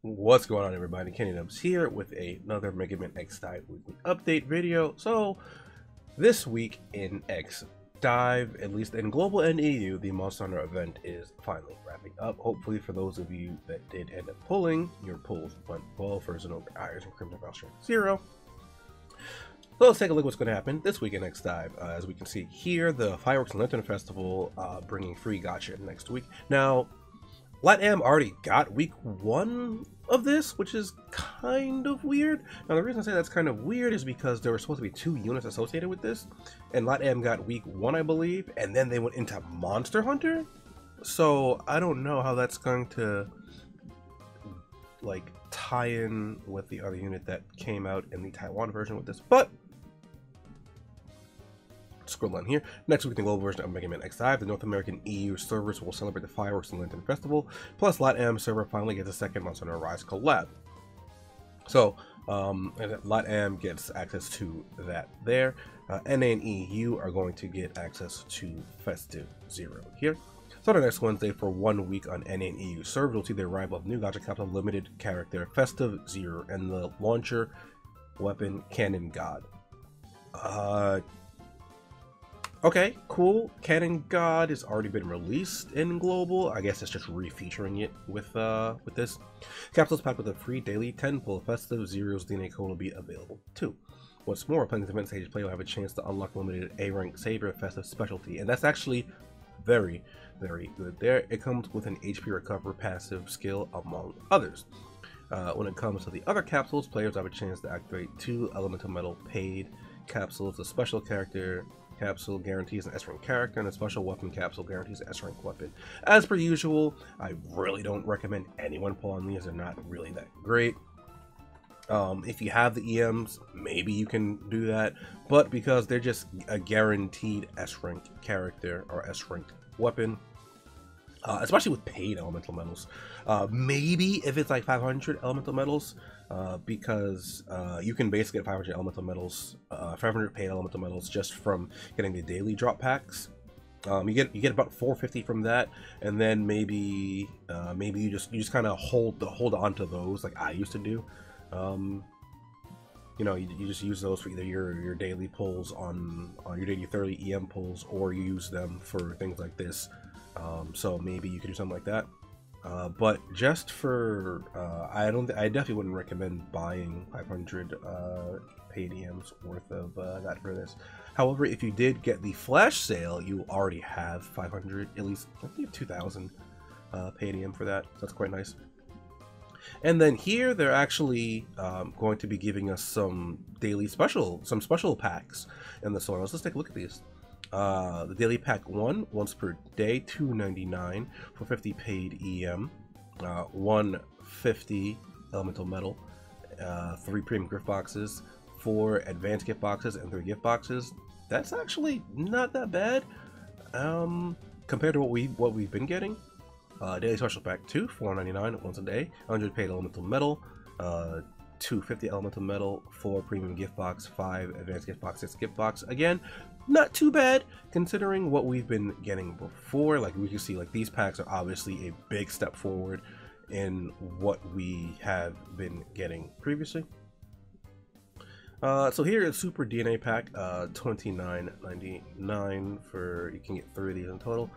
What's going on, everybody? TheKennyDubz here with another Mega Man X Dive weekly update video. So, this week in X Dive, at least in Global and EU, the Monster Hunter event is finally wrapping up. Hopefully, for those of you that did end up pulling, your pulls went well for Zenobia Eyes and Crimson Vow Strength 0. So let's take a look at what's going to happen this week in X Dive. As we can see here, the Fireworks and Lantern Festival bringing free gacha next week. Now, Latam already got week 1 of this, which is kind of weird. Now, the reason I say that's kind of weird is because there were supposed to be 2 units associated with this, and Latam got week 1, I believe, and then they went into Monster Hunter. So I don't know how that's going to like tie in with the other unit that came out in the Taiwan version with this, but scroll on here. Next week, the global version of Mega Man X Dive, the North American EU servers will celebrate the Fireworks and Lantern Festival, plus Latam server finally gets a second Monster Hunter Rise collab. So, Latam gets access to that there. NA and EU are going to get access to Festive 0 here. So, the next Wednesday, for 1 week on NA and EU server, we'll see the arrival of new gacha capital limited character Festive 0 and the launcher weapon Cannon God. Okay, cool. Cannon God has already been released in Global. I guess it's just refeaturing it with this. Capsules packed with a free daily 10 pull. Festive Zero's DNA code will be available too. What's more, playing this event stage, player will have a chance to unlock limited A-rank Savior Festive specialty, and that's actually very, very good there. It comes with an HP recover passive skill, among others. When it comes to the other capsules, players have a chance to activate 2 elemental metal paid capsules. The special character capsule guarantees an S-rank character, and a special weapon capsule guarantees an S-rank weapon. As per usual, I really don't recommend anyone pull on these. They're not really that great. If you have the EMs, maybe you can do that, but because they're just a guaranteed S-rank character or S-rank weapon, especially with paid elemental metals, maybe if it's like 500 elemental metals, because you can basically get 500 elemental metals, 500 paid elemental metals just from getting the daily drop packs. You get about 450 from that, and then maybe you just kind of hold on to those like I used to do. You know, you just use those for either your daily pulls on your daily 30 EM pulls, or you use them for things like this. So maybe you could do something like that. But just for, I definitely wouldn't recommend buying 500 paid EMs worth of that for this. However, if you did get the flash sale, you already have 500, at least I think 2,000 paid EM for that. So that's quite nice. And then here they're actually going to be giving us some daily special packs in the store. Let's take a look at these. The daily pack 1, once per day, $2.99 for 50 paid EM, 150 elemental metal, 3 premium gift boxes, 4 advanced gift boxes, and 3 gift boxes. That's actually not that bad compared to what we've been getting. Daily special pack 2, $4.99 once a day, 100 paid elemental metal, 250 elemental metal, 4 premium gift box, 5 advanced gift box, 6 gift box. Again, not too bad considering what we've been getting before. Like, we can see, like, these packs are obviously a big step forward in what we have been getting previously. So here is Super DNA pack, $29.99 for, you can get 3 of these in total.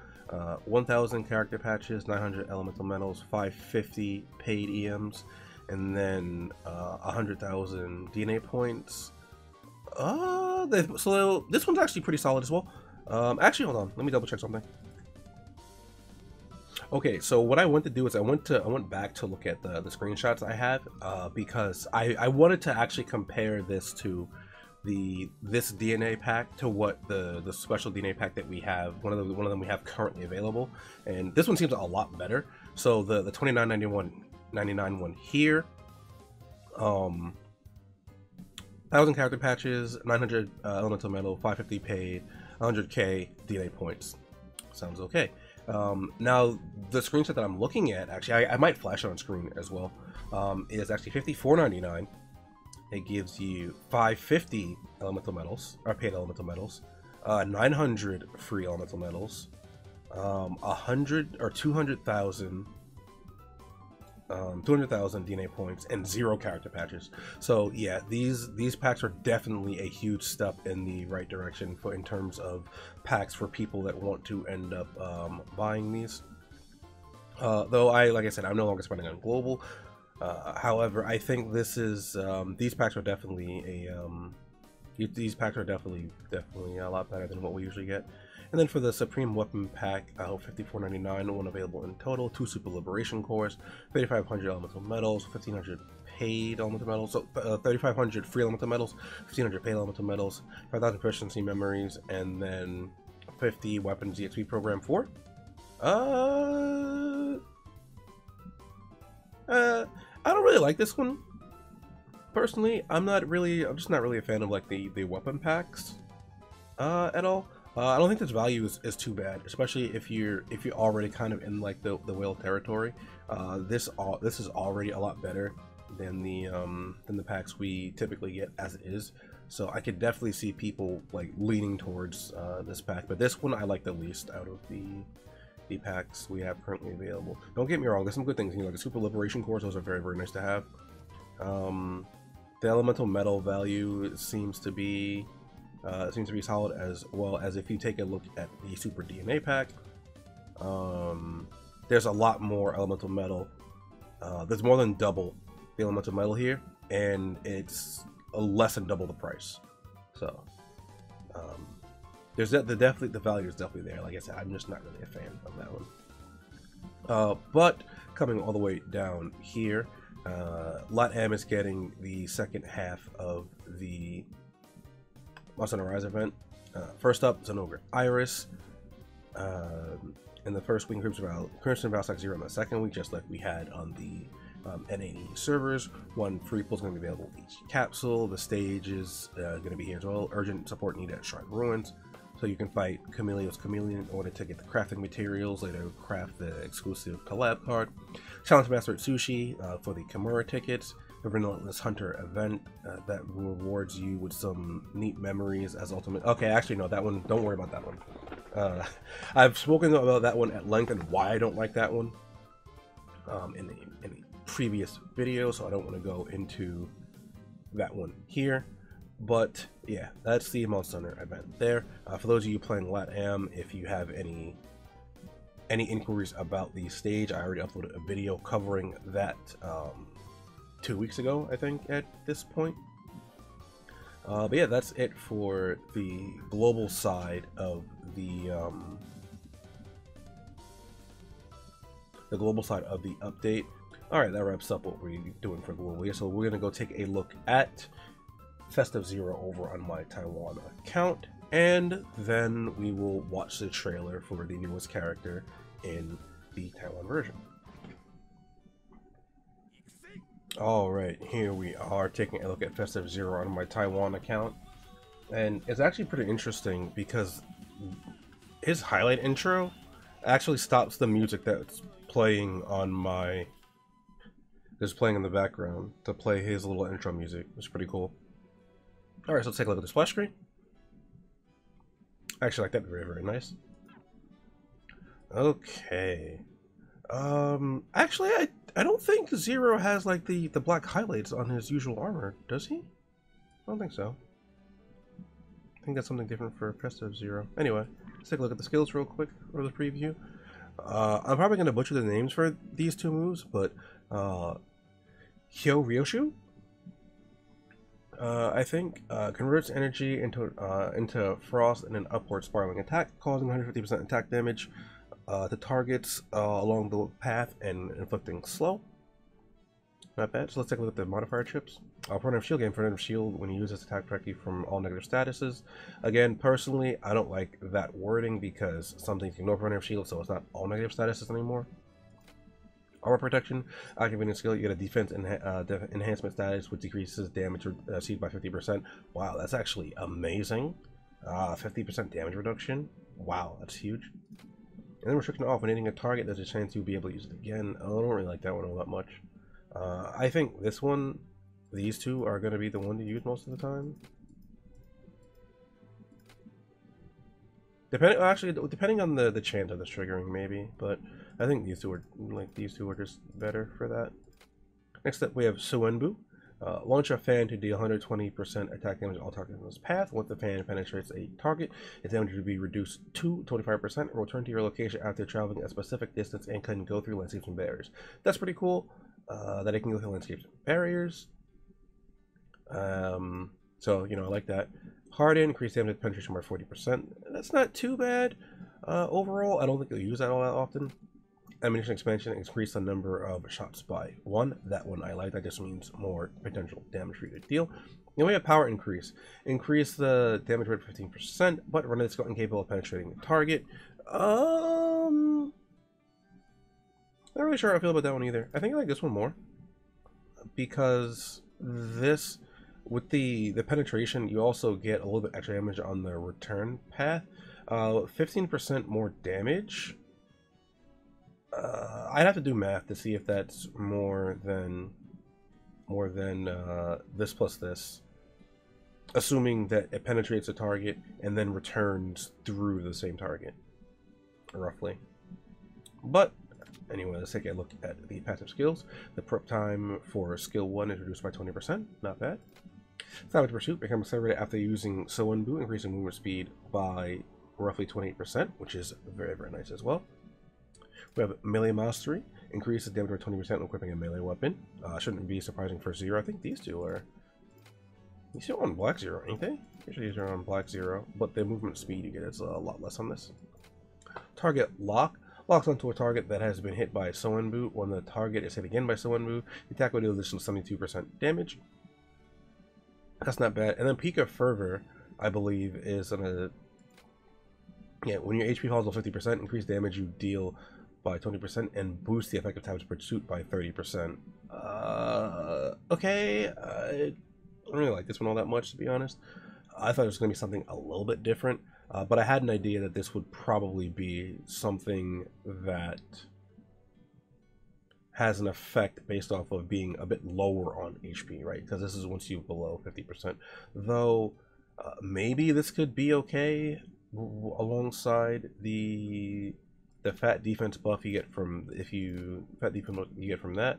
1,000 character patches, 900 elemental metals, 550 paid EMs, and then 100,000 DNA points. So this one's actually pretty solid as well. Actually, hold on, let me double check something. Okay, so what I went to do is I went back to look at the screenshots I have, because I wanted to actually compare this to this DNA pack to what the special DNA pack that we have, one of them we have currently available, and this one seems a lot better. So the $29.99 one here, 1,000 character patches, 900 elemental metal, 550 paid, 100k DNA points. Sounds okay. Now the screenshot that I'm looking at, actually I might flash it on screen as well, is actually $54.99. It gives you 550 elemental metals, or paid elemental metals, 900 free elemental metals, 100 or 200,000 200,000 DNA points, and 0 character patches. So yeah, these packs are definitely a huge step in the right direction in terms of packs for people that want to end up buying these. Though like I said, I'm no longer spending on global. However, I think this is these packs are definitely definitely a lot better than what we usually get. And then for the Supreme Weapon Pack, $54.99, one available in total, 2 Super Liberation Cores, 3,500 Elemental Metals, 1,500 paid Elemental Metals, so 3,500 free Elemental Metals, 1,500 paid Elemental Metals, 5,000 Proficiency Memories, and then 50 Weapons EXP Program 4. I don't really like this one. Personally, I'm just not really a fan of like the weapon packs at all. I don't think this value is too bad, especially if you're already kind of in like the whale territory. This is already a lot better than the packs we typically get as it is. So I could definitely see people like leaning towards this pack, but this one I like the least out of the packs we have currently available. Don't get me wrong, there's some good things, you know, like the Super Liberation Cores, those are very, very nice to have. The Elemental Metal value seems to be solid, as well as if you take a look at the Super DNA pack. There's a lot more Elemental Metal. There's more than double the Elemental Metal here, and it's less than double the price. So there's definitely the value is definitely there. Like I said, I'm just not really a fan of that one. But coming all the way down here, Latam is getting the second half of the Monster Hunter Rise event. First up, Zenogre Iris. In the first week, Crimson Valstock 0 in the second week, just like we had on the NAE servers. 1 free pool is going to be available each capsule. The stage is going to be here as well. Urgent support needed at Shrine Ruins. So you can fight Chameleon's Chameleon in order to get the crafting materials, later craft the exclusive collab card. Challenge Master at Sushi for the Kimura tickets. The Relentless Hunter event that rewards you with some neat memories as ultimate. Okay, actually no, that one, don't worry about that one. I've spoken about that one at length and why I don't like that one in a previous video, so I don't want to go into that one here. But yeah, that's the Monster Hunter event there. For those of you playing LATAM, if you have any inquiries about the stage, I already uploaded a video covering that 2 weeks ago, I think, at this point. But yeah, that's it for the global side of the update. All right, that wraps up what we're doing for global here. So we're gonna go take a look at Festive 0 over on my Taiwan account, and then we will watch the trailer for the newest character in the Taiwan version. Alright, here we are taking a look at Festive 0 on my Taiwan account, and it's actually pretty interesting because his highlight intro actually stops the music that's playing on my in the background to play his little intro music. It's pretty cool. Alright, so let's take a look at the splash screen. I actually like that, very, very nice. Okay. Actually, I don't think Zero has like the black highlights on his usual armor, does he? I don't think so. I think that's something different for Festive 0. Anyway, let's take a look at the skills real quick for the preview. I'm probably going to butcher the names for these two moves, but Hyo Ryoshu, I think, converts energy into frost in an upward spiraling attack, causing 150% attack damage to targets along the path and inflicting slow. Not bad. So let's take a look at the modifier chips. Preventive shield, gain preventive shield when you use this attack directly from all negative statuses. Again, personally, I don't like that wording because some things ignore preventive shield, so it's not all negative statuses anymore. Armor protection, activating skill, you get a defense enhancement status, which decreases damage received by 50%. Wow, that's actually amazing. 50% damage reduction. Wow, that's huge. And then restriction off when hitting a target, there's a chance you'll be able to use it again. I don't really like that one all that much. I think this one, these two are going to be the one to use most of the time. Depending on the chance of the triggering, maybe. But I think these two are just better for that. Next up, we have Suenbu. Launch a fan to deal 120% attack damage to all targets in this path. Once the fan penetrates a target, its damage will be reduced to 25%. Return to your location after traveling a specific distance and can go through landscapes and barriers. That's pretty cool. That it can go through landscapes and barriers. So, you know, I like that. Harden, increase damage penetration by 40%. That's not too bad. Overall, I don't think they'll use that all that often. Ammunition expansion, increase the number of shots by 1. That one I like. That just means more potential damage for you to deal. Then we have power increase. Increase the damage rate 15%, but run it is incapable of penetrating the target. Not really sure how I feel about that one either. I think I like this one more. Because this, with the penetration, you also get a little bit extra damage on the return path. 15% more damage. I'd have to do math to see if that's more than this plus this, assuming that it penetrates a target and then returns through the same target, roughly. But anyway, let's take a look at the passive skills. The prep time for skill 1 is reduced by 20%. Not bad. Savage Pursuit becomes accelerated after using Suenbu, increasing movement speed by roughly 28%, which is very, very nice as well. We have Melee Mastery, increases damage by 20% when equipping a melee weapon. Shouldn't be surprising for 0. I think these two are on Black 0, ain't they? Usually these are on Black 0, but the movement speed you get is a lot less on this. Target Lock. Locks onto a target that has been hit by Suenbu. When the target is hit again by Suenbu, the attack will deal additional 72% damage. That's not bad. And then Peak of Fervor, I believe, is when your HP falls to 50%, increased damage you deal by 20% and boost the effective times pursuit by 30%. Okay, I don't really like this one all that much, to be honest. I thought it was going to be something a little bit different, but I had an idea that this would probably be something that has an effect based off of being a bit lower on HP, right? Because this is once you're below 50%. Though, maybe this could be okay alongside the fat defense buff you get from that,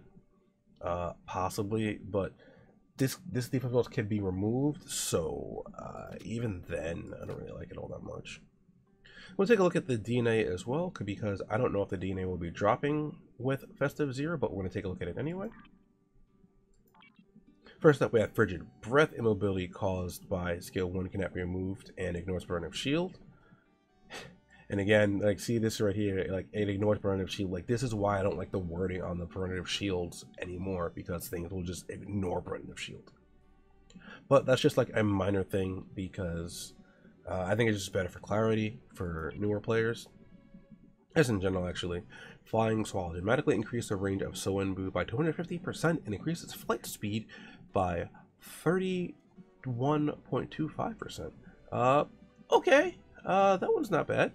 possibly, but this defense buff can be removed, so even then I don't really like it all that much. We'll take a look at the DNA as well, because I don't know if the DNA will be dropping with Festive 0, but we're going to take a look at it anyway. First up, we have Frigid Breath. Immobility caused by skill 1 cannot be removed and ignores burn of shield. And again, like, see this right here, like, it ignores preventative shield. Like, this is why I don't like the wording on the preventative shields anymore, because things will just ignore preventative shield. But that's just like a minor thing, because I think it's just better for clarity for newer players, as in general actually. Flying Swallow dramatically increase the range of Suenbu by 250% and increase its flight speed by 31.25%. Okay, that one's not bad.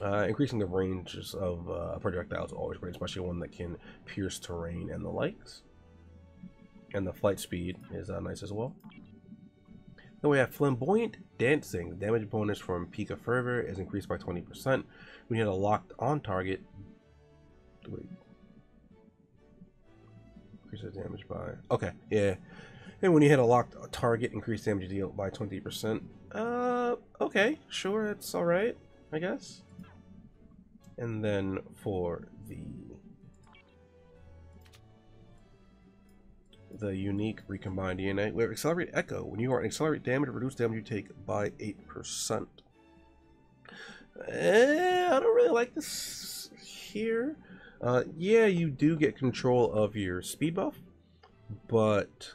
Increasing the ranges of projectiles is always great, especially one that can pierce terrain and the likes. And the flight speed is nice as well. Then we have Flamboyant Dancing. The damage bonus from Peak of Fervor is increased by 20%. We hit a locked on target. Increase the damage by... Okay, yeah. And when you hit a locked target, increase damage deal by 20%. Okay, sure, it's alright, I guess. And then for the unique recombined DNA, we have Accelerate Echo. When you are in Accelerate damage, reduce damage you take by 8%. I don't really like this here. Yeah, you do get control of your speed buff, but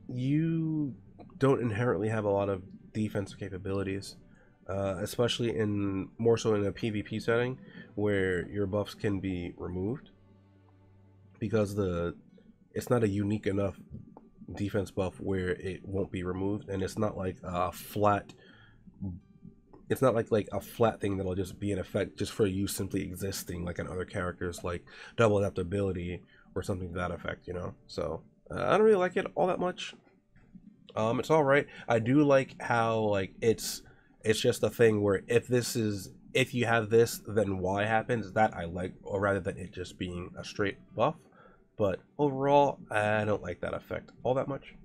you don't inherently have a lot of defensive capabilities. Especially more so in a PvP setting where your buffs can be removed, because it's not a unique enough defense buff where it won't be removed, and it's not like a flat. It's not like a flat thing that'll just be in effect just for you simply existing, like on other characters like double adaptability or something to that effect, you know. So I don't really like it all that much. It's all right. I do like how, like, it's just a thing where if this is if you have this, then Y happens. That I like, or rather than it just being a straight buff. But overall, I don't like that effect all that much.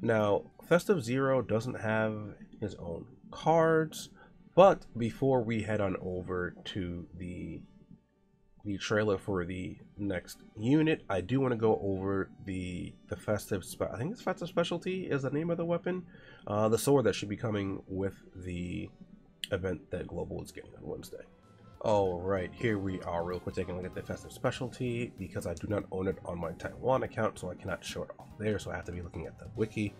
Now, Festive Zero doesn't have his own cards, but before we head on over to the trailer for the next unit, I do want to go over the Festive, I think it's Festive Specialty is the name of the weapon, the sword that should be coming with the event that Global is getting on Wednesday. Alright, here we are real quick taking a look at the Festive Specialty, because I do not own it on my Taiwan account, so I cannot show it off there, so I have to be looking at the wiki.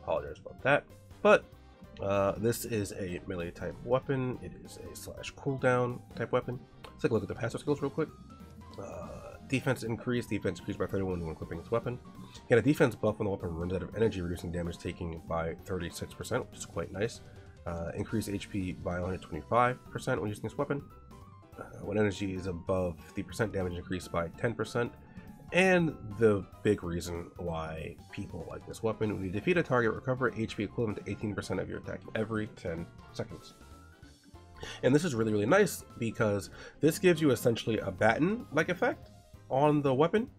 Apologize about that. But this is a melee type weapon. It is a slash cooldown type weapon. Let's take a look at the passive skills real quick. Defense increased by 31 when equipping this weapon. Get a defense buff when the weapon runs out of energy, reducing damage taken by 36%, which is quite nice. Increase HP by 125% when using this weapon. When energy is above 50%, damage increased by 10%. And the big reason why people like this weapon: when you defeat a target, recover HP equivalent to 18% of your attack every 10 seconds. And this is really, really nice because this gives you essentially a baton-like effect on the weapon.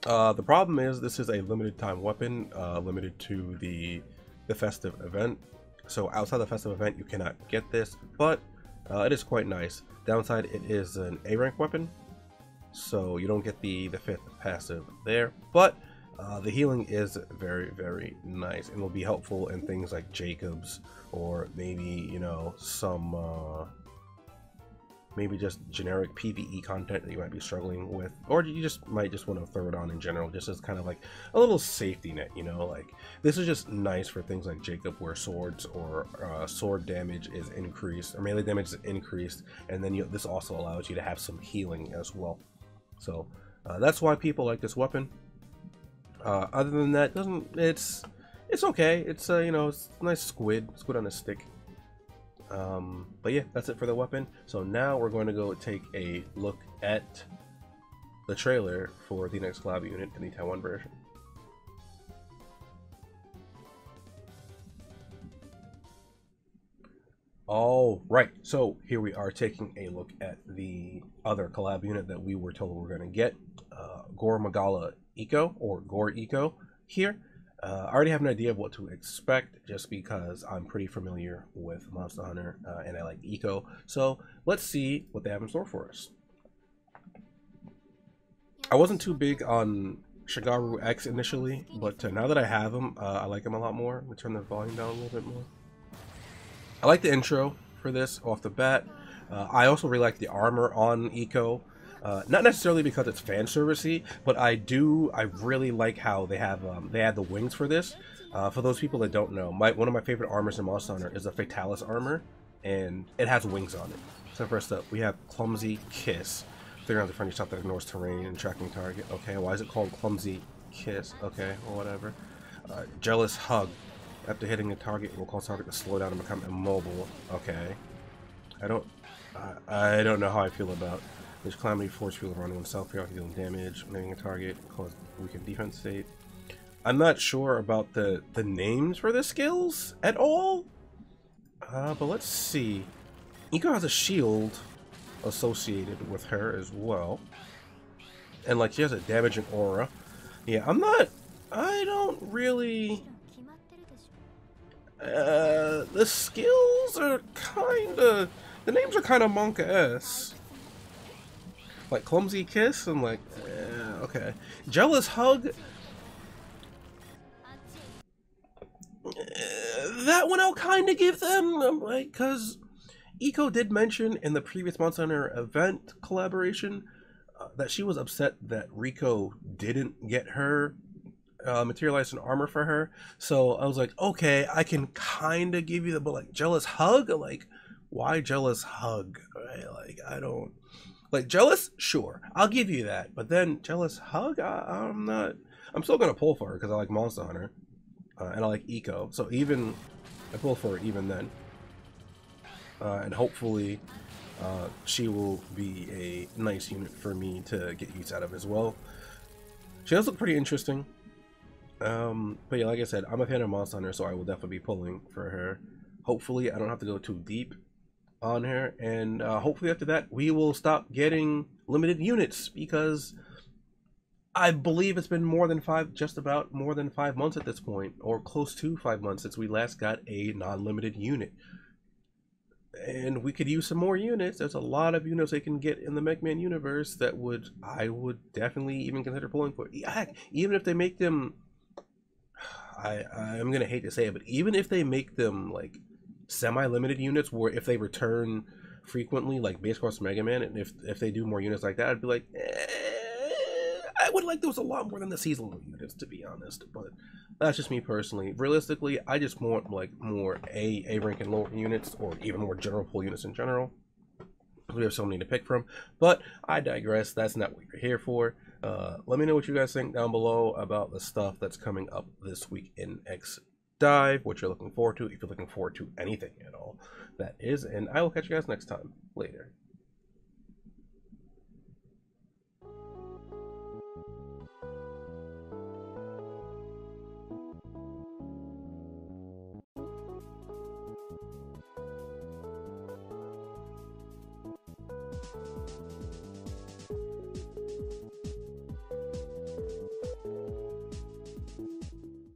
The problem is this is a limited time weapon, limited to the Festive event. So outside the Festive event, you cannot get this, but it is quite nice. Downside, it is an A rank weapon, so you don't get the 5th passive there, but the healing is very, very nice and will be helpful in things like Jakob's, or maybe, you know, some maybe just generic PvE content that you might be struggling with, or you just might just want to throw it on in general, just as kind of like a little safety net, you know. Like, this is just nice for things like Jakob, where swords or sword damage is increased, or melee damage is increased, and then this also allows you to have some healing as well. So that's why people like this weapon. Other than that, it's okay. It's you know, it's a nice squid on a stick. But yeah, that's it for the weapon. So now we're going to go take a look at the trailer for the next collab unit in the Taiwan version. All right, so here we are taking a look at the other collab unit that we were told we were going to get, GORE iCO, or GORE iCO here. I already have an idea of what to expect, just because I'm pretty familiar with Monster Hunter and I like iCO. So let's see what they have in store for us. I wasn't too big on Shigaru X initially, but now that I have him, I like him a lot more. Let me turn the volume down a little bit more. I like the intro for this off the bat. I also really like the armor on iCO. Not necessarily because it's fan servicey, but I really like how they have they add the wings for this. For those people that don't know, one of my favorite armors in Monster Hunter is the Fatalis armor, and it has wings on it. So first up, we have Clumsy Kiss. Figuring out the friendly shot that ignores terrain and tracking target. Okay, why is it called Clumsy Kiss? Okay, well, whatever. Jealous Hug. After hitting the target, it will cause target to slow down and become immobile. Okay. I don't know how I feel about this. Calamity Force Field running himself here, dealing damage, hitting a target, cause weakened defense state. I'm not sure about the names for the skills at all. But let's see. iCO has a shield associated with her as well. And like, she has a damaging aura. Yeah, I don't really... the skills are kinda... The names are kinda Monka-esque. Like Clumsy Kiss, I'm like, okay. Jealous Hug... that one I'll kinda give them, like, cause iCO did mention in the previous Monster Hunter event collaboration that she was upset that Rico didn't get her materialized in armor for her. So I was like, okay, I can kind of give you the, but like Jealous Hug, like, why Jealous Hug? Right? Like, I don't like Jealous. Sure, I'll give you that, but then Jealous Hug, I'm not. I'm still gonna pull for her because I like Monster Hunter and I like iCO. So even I pull for her even then, and hopefully she will be a nice unit for me to get use out of as well. She does look pretty interesting. But yeah, like I said, I'm a fan of Monster Hunter, so I will definitely be pulling for her. Hopefully I don't have to go too deep on her, and hopefully after that we will stop getting limited units, because I believe it's been just about more than 5 months at this point, or close to 5 months, since we last got a non-limited unit. And we could use some more units. There's a lot of units they can get in the Mech-Man universe that I would definitely even consider pulling for. Heck, even if they make them, I'm gonna hate to say it, but even if they make them like semi-limited units, where if they return frequently, like Base Cross Mega Man, and if they do more units like that, I'd be like, I would like those a lot more than the seasonal units, to be honest. But that's just me personally. Realistically, I just want like more A rank and lower units, or even more general pull units in general. We have so many to pick from, but I digress. That's not what you're here for. Let me know what you guys think down below about the stuff that's coming up this week in X Dive, what you're looking forward to, if you're looking forward to anything at all, that is, and I will catch you guys next time. Later.